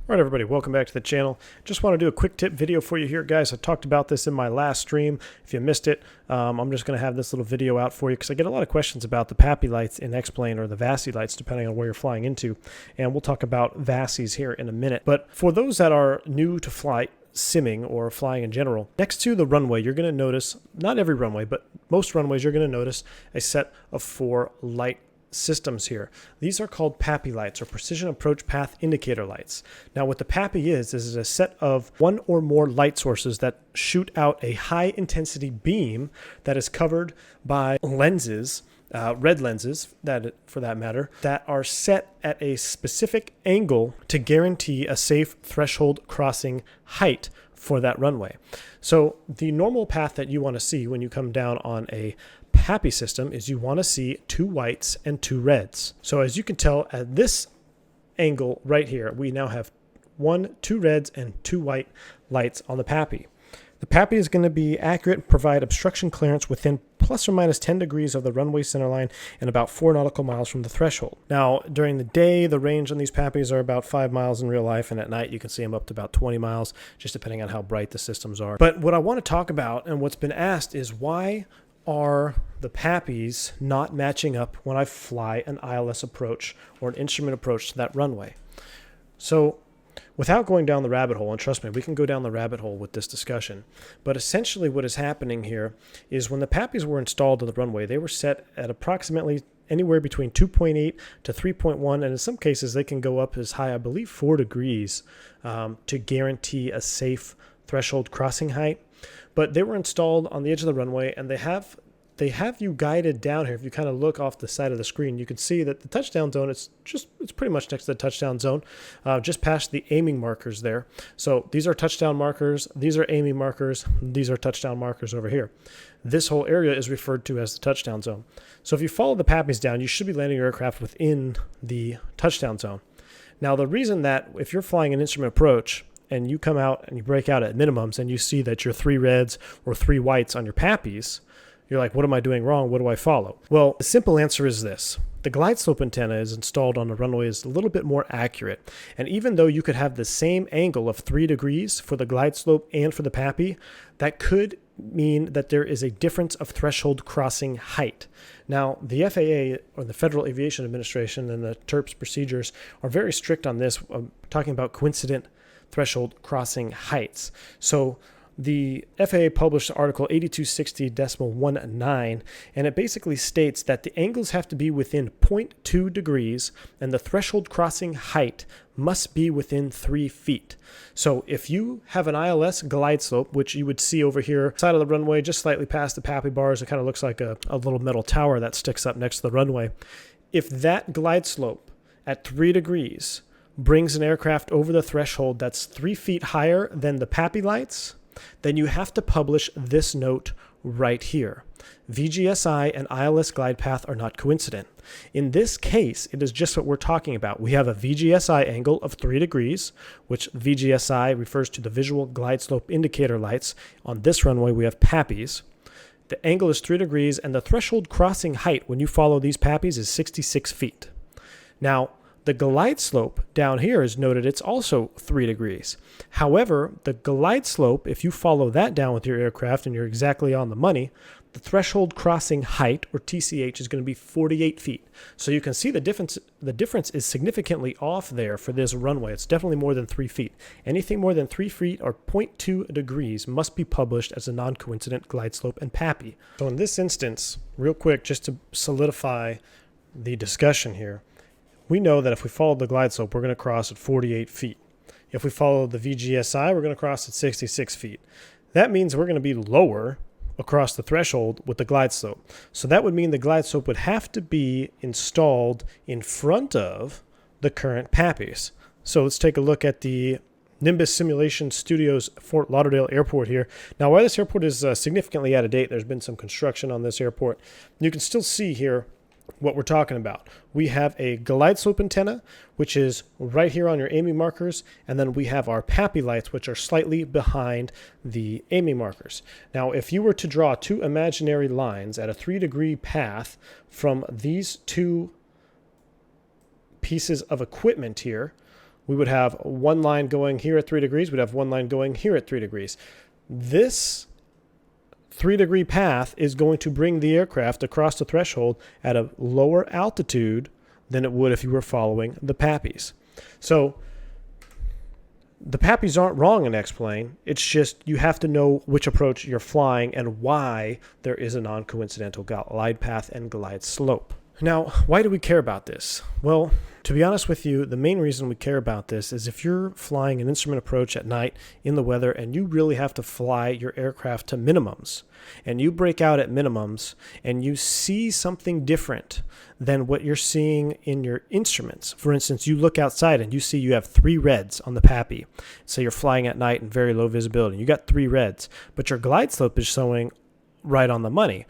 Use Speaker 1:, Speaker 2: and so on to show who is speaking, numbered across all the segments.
Speaker 1: Alright everybody, welcome back to the channel. Just want to do a quick tip video for you here, guys. I talked about this in my last stream. If you missed it, I'm just going to have this little video out for you because I get a lot of questions about the PAPI lights in X-Plane or the VGSI lights, depending on where you're flying into. And we'll talk about VGSIs here in a minute. But for those that are new to flight, simming, or flying in general, next to the runway, you're going to notice, not every runway, but most runways, you're going to notice a set of 4 light systems here. These are called PAPI lights, or Precision Approach Path Indicator lights. Now what the PAPI is a set of 1 or more light sources that shoot out a high intensity beam that is covered by lenses, red lenses for that matter, that are set at a specific angle to guarantee a safe threshold crossing height for that runway. So the normal path that you want to see when you come down on a PAPI system is you want to see 2 whites and 2 reds. So as you can tell at this angle right here, we now have 2 reds and 2 white lights on the PAPI. The PAPI is going to be accurate and provide obstruction clearance within plus or minus 10 degrees of the runway centerline and about 4 nautical miles from the threshold. Now, during the day, the range on these PAPIs are about 5 miles in real life, and at night you can see them up to about 20 miles, just depending on how bright the systems are. But what I want to talk about, and what's been asked, is why are the PAPIs not matching up when I fly an ILS approach or an instrument approach to that runway? So without going down the rabbit hole, and trust me, we can go down the rabbit hole with this discussion, but essentially what is happening here is when the PAPIs were installed on the runway, they were set at approximately anywhere between 2.8 to 3.1, and in some cases they can go up as high, I believe, 4 degrees to guarantee a safe threshold crossing height. But they were installed on the edge of the runway, and they have you guided down here. If you kind of look off the side of the screen, you can see that the touchdown zone, it's pretty much next to the touchdown zone, just past the aiming markers there. So these are touchdown markers, these are aiming markers, these are touchdown markers over here. This whole area is referred to as the touchdown zone. So if you follow the PAPIs down, you should be landing your aircraft within the touchdown zone. Now the reason that if you're flying an instrument approach and you come out and you break out at minimums and you see that you're 3 reds or 3 whites on your PAPIs, you're like, what am I doing wrong? What do I follow? Well, the simple answer is this. The glide slope antenna is installed on the runway is a little bit more accurate. And even though you could have the same angle of 3 degrees for the glide slope and for the PAPI, that could mean that there is a difference of threshold crossing height. Now, the FAA, or the Federal Aviation Administration, and the TERPS procedures are very strict on this, talking about coincident threshold crossing heights. So the FAA published Article 8260.19, and it basically states that the angles have to be within 0.2 degrees and the threshold crossing height must be within 3 feet. So if you have an ILS glide slope, which you would see over here, side of the runway, just slightly past the PAPI bars, it kind of looks like a little metal tower that sticks up next to the runway. If that glide slope at 3 degrees brings an aircraft over the threshold that's 3 feet higher than the PAPI lights, then you have to publish this note right here. VGSI and ILS glide path are not coincident. In this case, it is just what we're talking about. We have a VGSI angle of 3 degrees, which VGSI refers to the visual glide slope indicator lights. On this runway, we have PAPIs. The angle is 3 degrees, and the threshold crossing height when you follow these PAPIs is 66 feet. Now, the glide slope down here is noted, it's also 3 degrees. However, the glide slope, if you follow that down with your aircraft and you're exactly on the money, the threshold crossing height, or TCH, is going to be 48 feet. So you can see the difference is significantly off there for this runway. It's definitely more than 3 feet. Anything more than 3 feet or 0.2 degrees must be published as a non-coincident glide slope and PAPI. So in this instance, real quick, just to solidify the discussion here, we know that if we follow the glide slope, we're going to cross at 48 feet. If we follow the VGSI, we're going to cross at 66 feet. That means we're going to be lower across the threshold with the glide slope. So that would mean the glide slope would have to be installed in front of the current PAPIs. So let's take a look at the Nimbus Simulation Studios Fort Lauderdale Airport here. Now, while this airport is significantly out of date, there's been some construction on this airport. You can still see here what we're talking about. We have a glide slope antenna, which is right here on your aiming markers, and then we have our PAPI lights, which are slightly behind the aiming markers. Now, if you were to draw 2 imaginary lines at a 3-degree path from these 2 pieces of equipment here, we would have one line going here at 3 degrees. We'd have one line going here at 3 degrees. This 3-degree path is going to bring the aircraft across the threshold at a lower altitude than it would if you were following the PAPIs. So the PAPIs aren't wrong in X-plane. It's just you have to know which approach you're flying and why there is a non-coincidental glide path and glide slope. Now, why do we care about this? Well, to be honest with you, the main reason we care about this is if you're flying an instrument approach at night in the weather and you really have to fly your aircraft to minimums, and you break out at minimums and you see something different than what you're seeing in your instruments. For instance, you look outside and you see you have 3 reds on the PAPI. So you're flying at night in very low visibility. You got 3 reds, but your glide slope is showing right on the money.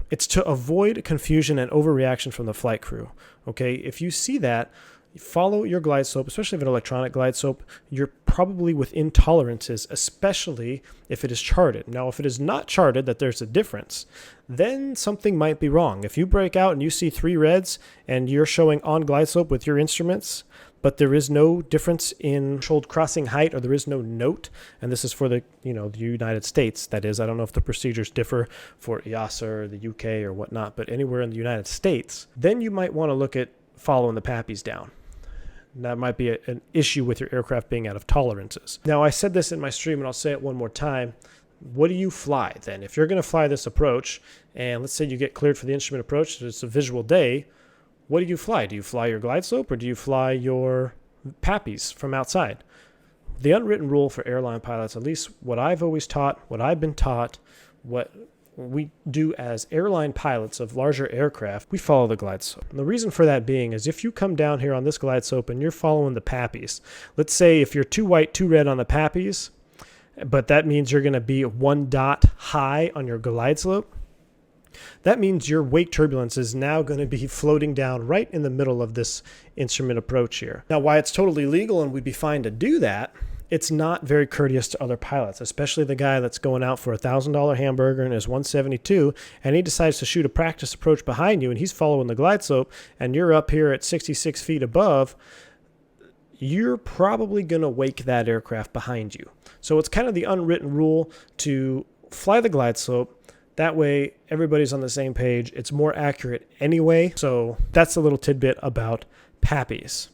Speaker 1: It's to avoid confusion and overreaction from the flight crew. Okay, if you see that, follow your glide slope, especially if it's an electronic glide slope. You're probably within tolerances, especially if it is charted. Now, if it is not charted, that there's a difference, then something might be wrong. If you break out and you see 3 reds and you're showing on glide slope with your instruments, but there is no difference in threshold crossing height, or there is no note, and this is for the the United States, that is. I don't know if the procedures differ for EASA or the UK or whatnot, but anywhere in the United States, then you might want to look at following the PAPIs down. That might be an issue with your aircraft being out of tolerances. Now, I said this in my stream, and I'll say it one more time. What do you fly then? If you're going to fly this approach, and let's say you get cleared for the instrument approach, it's a visual day, what do you fly? Do you fly your glide slope, or do you fly your PAPIs from outside? The unwritten rule for airline pilots, at least what I've always taught, what I've been taught, what we do as airline pilots of larger aircraft, we follow the glide slope. And the reason for that being is if you come down here on this glide slope and you're following the PAPIs, let's say if you're 2 white, 2 red on the PAPIs, but that means you're going to be 1 dot high on your glide slope, that means your wake turbulence is now going to be floating down right in the middle of this instrument approach here. Now, why it's totally legal and we'd be fine to do that, it's not very courteous to other pilots, especially the guy that's going out for a $1,000 hamburger and is 172, and he decides to shoot a practice approach behind you, and he's following the glide slope, and you're up here at 66 feet above. You're probably going to wake that aircraft behind you. So it's kind of the unwritten rule to fly the glide slope. That way, everybody's on the same page. It's more accurate anyway. So that's a little tidbit about PAPIs.